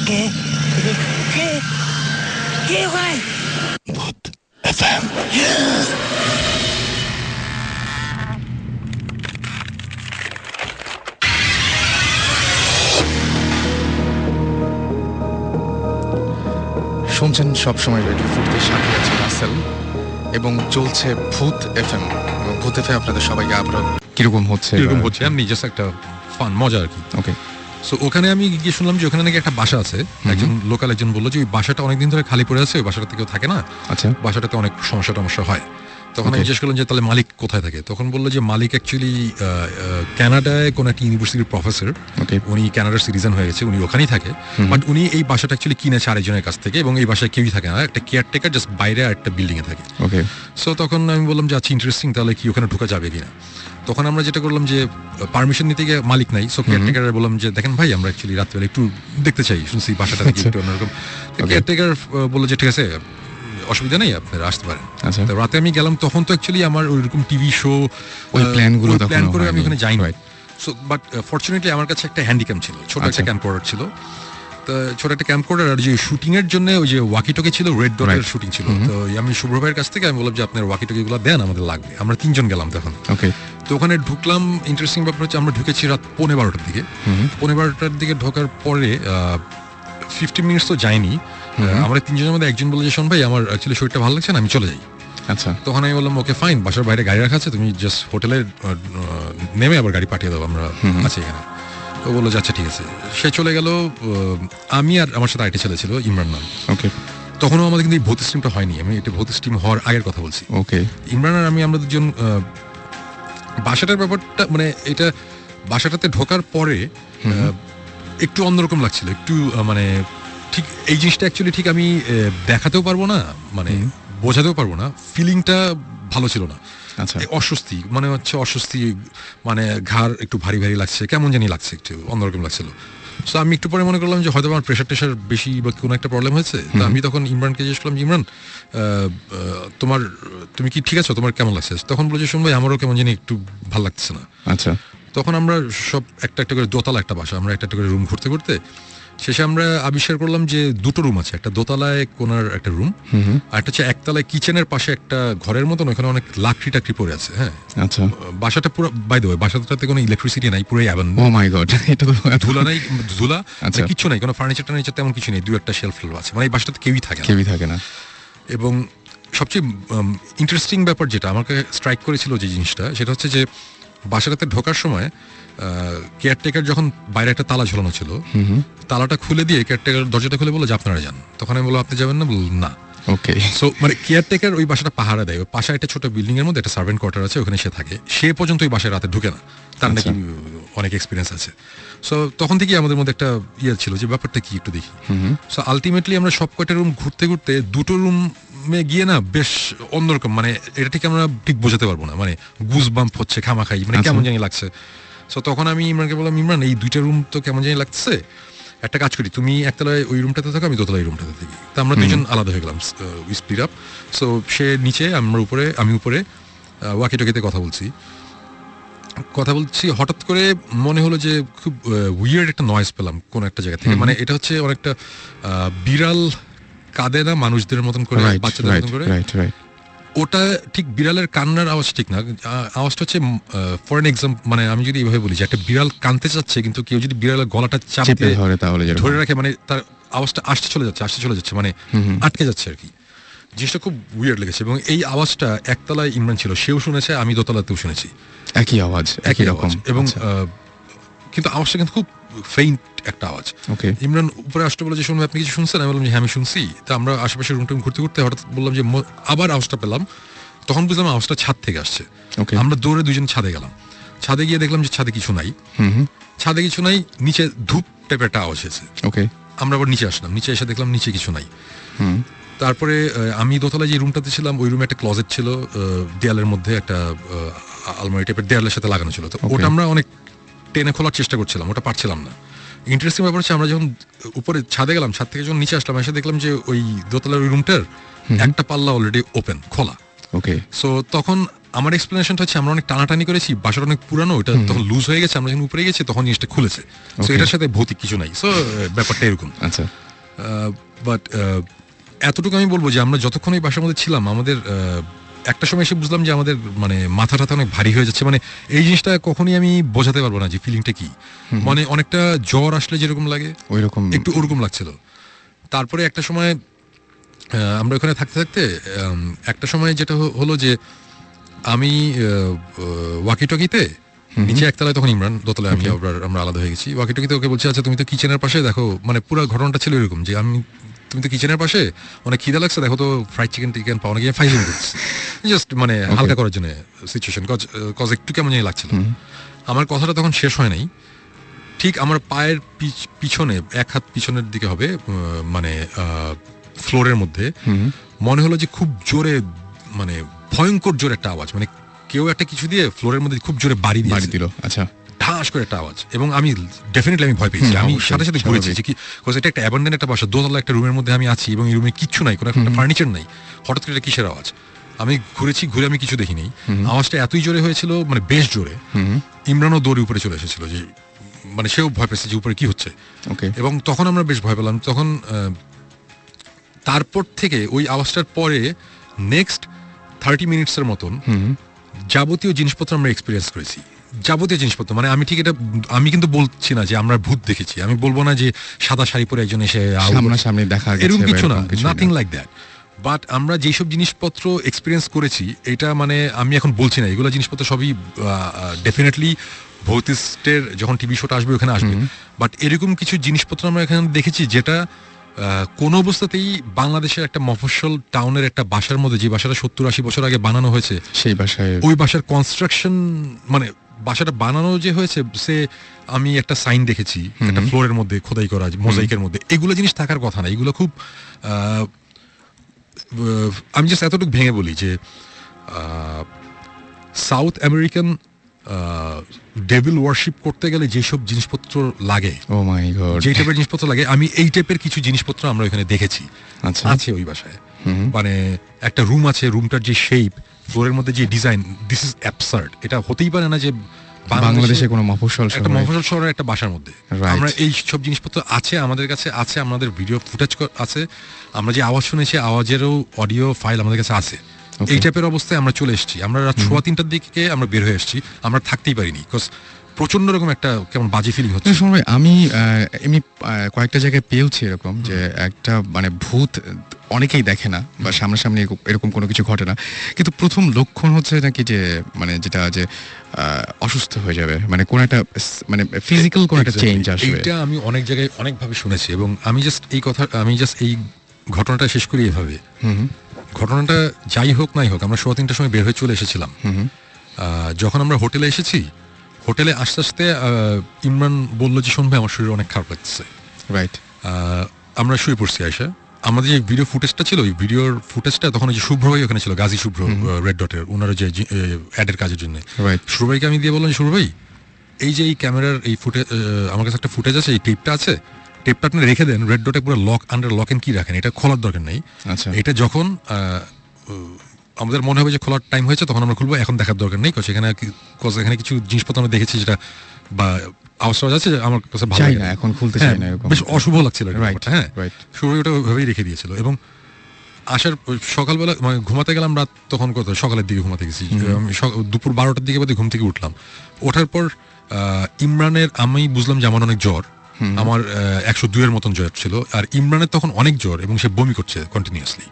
কে কে কে ওখানে? ভূত এফএম। শুনছেন সবসময় রেডিও ফুটের সাথে আছে রাসেল এবং চলছে ভূত এফএম। এবং ভূত এফএম আপনাদের সবাইকে আবার কিরকম হচ্ছে এমনি জাস্ট একটা ফান মজা আর কি। ওকে, সো ওখানে আমি গিয়ে শুনলাম যে ওখানে নাকি একটা বাসা আছে। একজন লোকাল একজন বললো যে ওই বাসাটা অনেকদিন ধরে খালি পড়ে আছে, ওই বাসাটাতে কেউ থাকে না। আচ্ছা, বাসাটাতে অনেক সমস্যা হয়। তখন আমি জিজ্ঞেস করলাম যে তাহলে মালিক কোথায় থাকে। তখন বললো যে মালিক অ্যাকচুয়ালি কানাডায় কোনো একটা ইউনিভার্সিটির প্রফেসর। উনি কানাডার সিটিজেন হয়ে গেছে, উনি ওখানেই থাকে। বাট উনি এই বাসাটা অ্যাকচুয়ালি কিনেছে আরেকজনের কাছ থেকে, এবং এই বাসায় কেউই থাকে না, একটা কেয়ারটেকার জাস্ট বাইরে একটা বিল্ডিং এ থাকে। ওকে, সো তখন আমি বললাম যে আচ্ছা ইন্টারেস্টিং, তাহলে কি ওখানে ঢোকা যাবে কিনা। তখন আমরা যেটা করলাম যে পারমিশন নিতে গিয়ে মালিক নাই, সো কেয়ারটেকার বললাম যে দেখেন ভাই, আমরা অ্যাকচুয়ালি রাত্রিবেলা একটু দেখতে চাই, শুনছি বাসাটা একটু অন্যরকম। কেয়ারটেকার বললো যে ঠিক আছে, অসুবিধা নেই, আপনারা আসতে পারেন। তো রাতে আমি গেলাম, তখন তো অ্যাকচুয়ালি আমার ওইরকম টিভি শো ওই প্ল্যান করে আমি ওখানে যাইনি। সো বাট ফরচুনেটলি আমার কাছে একটা হ্যান্ডিক্যাম ছিল, ছোট একটা ক্যাম্পকর্ডার ছিল। তো ছোট একটা ক্যাম্পকর্ডার, আর যে শুটিং এর জন্য ওই যে ওয়াকিটকি ছিল, রেড ডটের শুটিং ছিল। তো আমি শুভ্র ভাইয়ের কাছ থেকে আমি বললাম যে আপনার ওয়াকিটকি গুলো দেন, আমাদের লাগবে। আমরা 3 জন গেলাম তখন। ওকে, তো ওখানে ঢুকলাম। ইন্টারেস্টিং ব্যাপার হচ্ছে আমরা ঢুকেছি রাত 12:15টার দিকে। 12:15টার দিকে ঢোকার পরে 15 মিনিটস তো যায়নি। আমরা 3 জনের মধ্যে একজন বলে যে শোন ভাই, আমার অ্যাকচুয়ালি শরীরটা ভালো লাগছে না, আমি চলে যাই। আচ্ছা, তখন আমি বললাম ওকে ফাইন, বাসার বাইরে গাড়ি রাখা আছে, তুমি জাস্ট হোটেলে নেমে আবার গাড়ি পাঠিয়ে দাও, আমরা আছি এখানে। তো বললো যে আচ্ছা ঠিক আছে। সে চলে গেল। আমি আর আমার সাথে আরেকটা ছেলে ছিল, ইমরান নাম। ওকে, তখনও আমাদের কিন্তু এই ভূত স্টিমটা হয়নি, আমি এটা ভূত স্টিম হওয়ার আগের কথা বলছি। ওকে, ইমরান আর আমরা দুজন বাসাটার ব্যাপারটা মানে এটা বাসাটাতে ঢোকার পরে একটু অন্যরকম লাগছিল, একটু মানে ঠিক এই জিনিসটা অ্যাকচুয়ালি ঠিক আমি দেখাতেও পারবো না, মানে বোঝাতেও পারবো না, ফিলিংটা ভালো ছিল না। আচ্ছা, অস্বস্তি মানে হচ্ছে অস্বস্তি, মানে ঘাড় একটু ভারী ভারী লাগছে, কেমন জানি লাগছে, একটু অন্যরকম লাগছিল। সো আমি একটু পরে মনে করলাম যে হয়তো আমার প্রেশার টেশার বেশি বা কোনো একটা প্রবলেম হয়েছে। তো আমি তখন ইমরানকে জিজ্ঞেস করলাম, ইমরান তুমি কি ঠিক আছো, তোমার কেমন লাগছে? তখন বলছে শোন ভাই, আমারও কেমন জানি একটু ভালো লাগছে না। আচ্ছা, তখন আমরা সব একটা একটা করে দোতলা একটা বাসা, আমরা একটা একটা করে রুম ঘুরতে ঘুরতে শেষে আমরা আবিষ্কার করলাম যে 2টো রুম আছে। একটা দোতলায় কোনার একটা রুম, আর একটা হচ্ছে একতলায় কিচেনের পাশে একটা ঘরের মতন, ওখানে অনেক লাকড়ি টাকড়ি পড়ে আছে। হ্যাঁ, আচ্ছা, বাসাটা পুরো বাই দ্য ওয়ে, বাসাটাতে কোনো ইলেকট্রিসিটি নাই, পুরো অ্যাবান্ডন। ও মাই গড, এটা তো ধুলা নাই, ধুলা আচ্ছা, কিছু নাই, কোনো ফার্নিচার টার্নিচার তেমন কিছু নেই, 2-1টা শেলফ আছে, মানে এই বাসাটাতে কেউই থাকে না। এবং সবচেয়ে ইন্টারেস্টিং ব্যাপার যেটা আমাকে স্ট্রাইক করেছিল যে জিনিসটা, সেটা হচ্ছে যে বাসাটাতে ঢোকার সময় কেয়ারটেকার যখন বাইরে একটা তালা ঝোলানো ছিল, তালাটা খুলে দিয়ে কেয়ারটেকার দরজাটা খুলে বললো যে আপনারা যান। তখন আমি বললাম আপনি যাবেন না? বলল না। ওকে, সো মানে কেয়ারটেকার ওই বাসাটা পাহারা দেয়, ওই পাশে একটা ছোট বিল্ডিং এর মধ্যে একটা সার্ভেন্ট কোয়ার্টার আছে, ওখানে সে থাকে। সে পর্যন্ত ওই বাসায় রাতে ঢুকে না, তার নাকি অনেক এক্সপিরিয়েন্স আছে। সো তখন থেকেই আমাদের মধ্যে একটা ইয়ে ছিল যে ব্যাপারটা কি একটু দেখি। সো আলটিমেটলি আমরা সব কয়টা রুম ঘুরতে ঘুরতে 2টো রুমে গিয়ে না বেশ অন্যরকম, মানে এটা ঠিক আমরা ঠিক বোঝাতে পারবো না, মানে গুজ বাম্প হচ্ছে খামাখাই, মানে কেমন জানি লাগছে। সো তখন আমি ইমরানকে বললাম, ইমরান এই 2টা রুম তো কেমন জানি লাগছে, একটা কাজ করি, তুমি একতলায় ওই রুমটাতে থাকো, আমি দোতলায় রুমটাতে থাকি। তো আমরা 2জন আলাদা হয়ে গেলাম, উই স্প্লিট আপ। সো সে নিচে, আমি উপরে ওয়াকিটকিতে কথা বলছি। হঠাৎ করে মনে হলো যে খুব উইয়ার্ড একটা নয়েজ পেলাম কোন একটা জায়গা থেকে। মানে এটা হচ্ছে অনেকটা বিড়াল কাঁদে না মানুষদের মতন করে, বাচ্চাদের মতন করে, ওটা ঠিক বিড়ালের কান্নার আওয়াজ ঠিক না। আওয়াজটা হচ্ছে ফর এন এক্সাম্পল, মানে আমি যদি এইভাবে বলি যে একটা বিড়াল কাঁদতে চাচ্ছে, কিন্তু কেউ যদি বিড়ালের গলাটা চাপে ধরে রাখে, মানে তার আওয়াজটা আসতে চলে যাচ্ছে, মানে আটকে যাচ্ছে আর কি। জিনিসটা খুব উইয়ার্ড লেগেছে। এবং এই আওয়াজটা একতলায় ইমরান ছিল, সেও শুনেছে, আমি দোতলাতেও শুনেছি, একই আওয়াজ, একই রকম। এবং কিন্তু আওয়াজটা কিন্তু খুব ফেইন্ট একটা আওয়াজ। ইমরান উপরে আসতে বলে যে শুনবে, আপনি কিছু শুনছেন? আমি বললাম যে হ্যাঁ আমি শুনছি। তো আমরা আশেপাশে রুম ঘুরতে ঘুরতে হঠাৎ বললাম যে আবার আওয়াজটা পেলাম। তখন বুঝলাম আওয়াজটা ছাদ থেকে আসছে। আমরা দৌড়ে 2জন ছাদে গেলাম। ছাদে গিয়ে দেখলাম যে ছাদে কিছু নাই, নিচে ধূপ টাইপের একটা আওয়াজ হয়েছে। আমরা আবার নিচে আসলাম, নিচে এসে দেখলাম নিচে কিছু নাই। তারপরে আমি দোতলায় যে রুমটাতে ছিলাম, ওই রুমে একটা ক্লজেট ছিল, দেয়ালের মধ্যে একটা আলমারি টাইপের দেয়ালের সাথে লাগানো ছিল। তো ওটা আমরা অনেক টেনে খোলার চেষ্টা করছিলাম, ওটা পারছিলাম না। ইন্টারেস্টিং ব্যাপার হচ্ছে আমরা যখন উপরে ছাদে গেলাম, ছাদ থেকে যখন নিচে আসলাম, এসে দেখলাম যে ওই দোতলার ওই রুমটার একটা পাল্লা অলরেডি ওপেন, খোলা। ওকে। সো তখন আমার এক্সপ্লেনেশনটা হচ্ছে আমরা অনেক টানাটানি করেছি, বাসাটা অনেক পুরানো, ওটা তখন লুজ হয়ে গেছে, আমরা যখন উপরে গেছি তখন জিনিসটা খুলেছে। সো এটার সাথে ভৌতিক কিছু নাই, সো ব্যাপারটা এরকম। আচ্ছা, বাট এতটুকু আমি বলবো যে আমরা যতক্ষণ এই বাসার মধ্যে ছিলাম, আমাদের একটা সময় এসে বুঝলাম যে আমাদের মানে মাথা টাথা অনেক ভারী হয়ে যাচ্ছে। মানে এই জিনিসটা কখনই আমি বোঝাতে পারবো না যে ফিলিংটা কি। মানে অনেকটা জ্বর আসলে যেরকম লাগে ওইরকম একটু ওরকম লাগছিল। তারপরে একটা সময় আমরা ওখানে থাকতে থাকতে একটা সময় যেটা হলো যে আমি ওয়াকিটকিতে নিচে একতলায়, তখন ইমরান দোতলায়, আমি আমরা আলাদা হয়ে গেছি। ওয়াকিটকিতে ওকে বলছি, আচ্ছা তুমি তো কিচেনের পাশে দেখো, মানে পুরো ঘটনাটা ছিল এরকম যে তুমি তো কিচেনের পাশে অনেক খিদা লাগছে, দেখো তো ফ্রাইড চিকেন পাওয়া গিয়ে ফাইজিং করছি, জাস্ট মানে হালকা করার জন্য সিচুয়েশন, কজ একটু কেমন জানি লাগছিল। আমার কথাটা তখন শেষ হয় নাই, ঠিক আমার পায়ের পিছনে, এক হাত পিছনের দিকে হবে, মানে ফ্লোরের মধ্যে মনে হলো যে খুব জোরে, মানে ভয়ঙ্কর জোরে একটা আওয়াজ, মানে কেউ একটা কিছু দিয়ে ফ্লোরের মধ্যে খুব জোরে বাড়ি দিল। আচ্ছা, ঠাস করে একটা আওয়াজ, এবং আমি ডেফিনেটলি আমি ভয় পেয়েছি। আমি সাথে সাথে ঘুরেছি যে কি, এটা একটা অ্যাবান্ডেন একটা বাসা, দোতলা একটা রুমের মধ্যে আমি আছি এবং এই রুমে কিচ্ছু নাই, কোনো একটা ফার্নিচার নাই, হঠাৎ করে এটা কিসের আওয়াজ? আমি ঘুরে আমি কিছু দেখিনি। আওয়াজটা এতই জোরে হয়েছিল, মানে বেশ জোরে। ইমরানও দৌড়ে উপরে চলে এসেছিল, যে মানে সেও ভয় পেয়েছে যে উপরে কি হচ্ছে। এবং তখন আমরা বেশ ভয় পেলাম। তখন তারপর থেকে ওই আওয়াজটার পরে নেক্সট 30 মিনিটসের মতন যাবতীয় জিনিসপত্র আমরা এক্সপিরিয়েন্স করেছি। যাবতীয় জিনিসপত্র, মানে আমি ঠিক এটা, আমি কিন্তু বলছি না যে আমরা ভূত দেখেছি, আমি বলবো না যে সাদা শাড়ি পরে একজন এসে সামনাসামনি দেখা গেছে, এরকম কিছু না, নাথিং লাইক দ্যাট। বাট আমরা যেসব জিনিসপত্র এক্সপিরিয়েন্স করেছি, এটা মানে আমি এখন বলছি না, এগুলো জিনিসপত্র সবই ডেফিনেটলি ভৌতিস্টের যখন টিভি শোটা আসবে ওখানে আসবে। বাট এরকম কিছু জিনিসপত্র আমরা এখানে দেখেছি যেটা কোনো অবস্থাতেই বাংলাদেশের একটা মফস্বল টাউনের একটা বাসার মধ্যে, যে বাসাটা 70-80 বছর আগে বানানো হয়েছে, সেই বাসায়, ওই বাসার কনস্ট্রাকশন, মানে বাসাটা বানানো যে হয়েছে, সে আমি একটা সাইন দেখেছি একটা ফ্লোরের মধ্যে খোদাই করা মোজাইকের মধ্যে, এগুলো জিনিস থাকার কথা না। এগুলো খুব আমি জাস্ট এতটুকু ভেঙে বলি যে সাউথ আমেরিকান ডেভিল ওয়ারশিপ করতে গেলে যেসব জিনিসপত্র লাগে, ও মাই গড, যে টাইপের জিনিসপত্র লাগে, আমি এই টাইপের কিছু জিনিসপত্র আমরা এখানে দেখেছি। আচ্ছা, আছে ওই বাসায়, মানে একটা রুম আছে, রুমটার যে শেপ, ফ্লোরের মধ্যে যে ডিজাইন, দিস ইজ অ্যাবসার্ড। এটা হতেই পারে না যে বাংলাদেশে কোনো মফস্বল শহরের একটা বাসার মধ্যে আমরা এই সব জিনিসপত্র আছে, আমাদের কাছে আছে, আমাদের ভিডিও ফুটেজ আছে, আমরা যে আওয়াজ শুনেছি আওয়াজেরও অডিও ফাইল আমাদের কাছে আছে। এই টাইপের অবস্থায় আমরা চলে এসেছি। আমরা রাত 3:15টার দিকে আমরা বের হয়ে এসেছি, আমরা থাকতেই পারিনি, বিকজ প্রচন্ড রকম একটা কেমন বাজে ফিলিং হচ্ছে। আমি এমনি কয়েকটা জায়গায় পেয়েছি এরকম যে একটা মানে ভূত অনেকেই দেখে না বা সামনাসামনি এরকম কোনো কিছু ঘটে না, কিন্তু প্রথম লক্ষণ হচ্ছে নাকি যে মানে যেটা যে অসুস্থ হয়ে যাবে, মানে কোন একটা মানে ফিজিক্যাল কোন একটা চেঞ্জ আসবে। এটা আমি অনেক জায়গায় অনেকভাবে শুনেছি, এবং আমি জাস্ট এই ঘটনাটা শেষ করি এভাবে। ঘটনাটা যাই হোক নাই হোক, আমরা 3:15টার সময় বের হয়ে চলে এসেছিলাম। যখন আমরা হোটেলে এসেছি, হোটেলে আস্তে আস্তে ইমরান বললো যে শোন ভাই, আমার শরীর অনেক খারাপ লাগছে। রাইট, আমরা শুয়ে পড়ছি। আয়সা, আমাদের যে ভিডিও ফুটেজটা ছিল, ওই ভিডিওর ফুটেজটা তখন ওই যে শুভ্র ভাই ওখানে ছিল, গাজী শুভ্র, রেড ডটের, ওনারা যে অ্যাডের কাজের জন্য। শুভ্র ভাইকে আমি দিয়ে বললাম, শুভ্র ভাই, এই যে এই ক্যামেরার এই ফুটেজ, আমার কাছে একটা ফুটেজ আছে, এই টেপটা আছে, টেপটা আপনি রেখে দেন, রেড ডটে পুরো আন্ডার লক এন্ড কি রাখেন, এটা খোলার দরকার নেই। আচ্ছা, এটা যখন আমাদের মনে হবে যে খোলার টাইম হয়েছে তখন আমরা খুলবো, এখন দেখার দরকার নেই। এখানে কিছু জিনিসপত্র আমরা দেখেছি যেটা বা আওয়াজ আছে, আমার কাছে ভালো লাগে না, এখন খুলতে চাই না, বেশ অশুভ লাগছিল। হ্যাঁ, শুরু ওটা ওইভাবেই রেখে দিয়েছিল। এবং আসার সকালবেলা মানে ঘুমাতে গেলাম রাত তখন কত সকালের দিকে ঘুমাতে গেছি, আমি দুপুর 12টার দিকে বোধহয় ঘুম থেকে উঠলাম। ওঠার পর ইমরানের, আমি বুঝলাম যে আমার অনেক জ্বর, আমার 102-এর মতন জ্বর ছিল, আর ইমরানের তখন অনেক জ্বর এবং সে বমি করছে কন্টিনিউয়াসলি।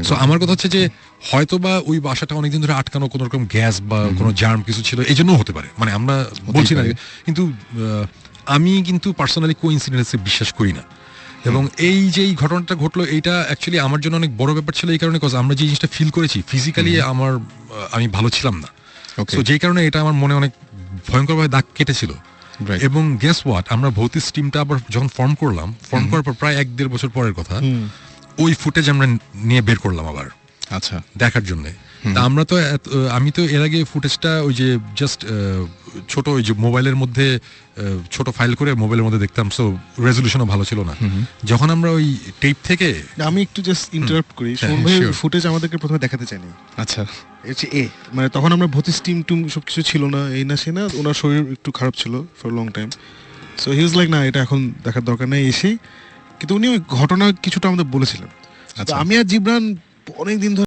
সো আমার কথা হচ্ছে যে হয়তো বা ওই বাসাটা অনেকদিন ধরে আটকানো, কোনো রকম গ্যাস বা কোনো জার্ম কিছু ছিল, এই জন্য হতে পারে, মানে আমরা বলছি না। কিন্তু আমি কিন্তু পার্সোনালি কোইন্সিডেন্সে বিশ্বাস করি না। এবং এই যে এই ঘটনাটা ঘটলো, এইটা অ্যাকচুয়ালি আমার জন্য অনেক বড় ব্যাপার ছিল, এই কারণে আমরা যে জিনিসটা ফিল করেছি ফিজিক্যালি, আমি ভালো ছিলাম না, তো যেই কারণে এটা আমার মনে অনেক ভয়ঙ্করভাবে দাগ কেটেছিল। এবং গেস হোয়াট, আমরা ভৌতিক টিমটা আবার যখন ফর্ম করার পর প্রায় 1-1.5 বছর পরের কথা, ওই ফুটেজ আমরা নিয়ে বের করলাম আবার, আচ্ছা, দেখার জন্য। তা আমরা তো আমি তো এর আগে ফুটেজটা ওই যে জাস্ট ছোট ওই যে মোবাইলের মধ্যে ছোট ফাইল করে মোবাইলের মধ্যে দেখতাম, সো রেজলিউশনও ভালো ছিল না। যখন আমরা ওই টেপ থেকে আমি একটু জাস্ট ইন্টারাপ্ট করি, শোন ভাই ফুটেজ আমাদেরকে প্রথমে দেখাতে চাইনি। আচ্ছা, হচ্ছে মানে তখন আমরা ভর্তি স্টিম টুম সবকিছু ছিল না, এই না সে না, ওনার শরীর একটু খারাপ ছিল for long time. So he was like না এটা এখন দেখার দরকার নেই এসে, কিন্তু উনি ওই ঘটনা কিছুটা আমাদের বলেছিলেন। আমি আর জিবরান অনেকদিন ধরে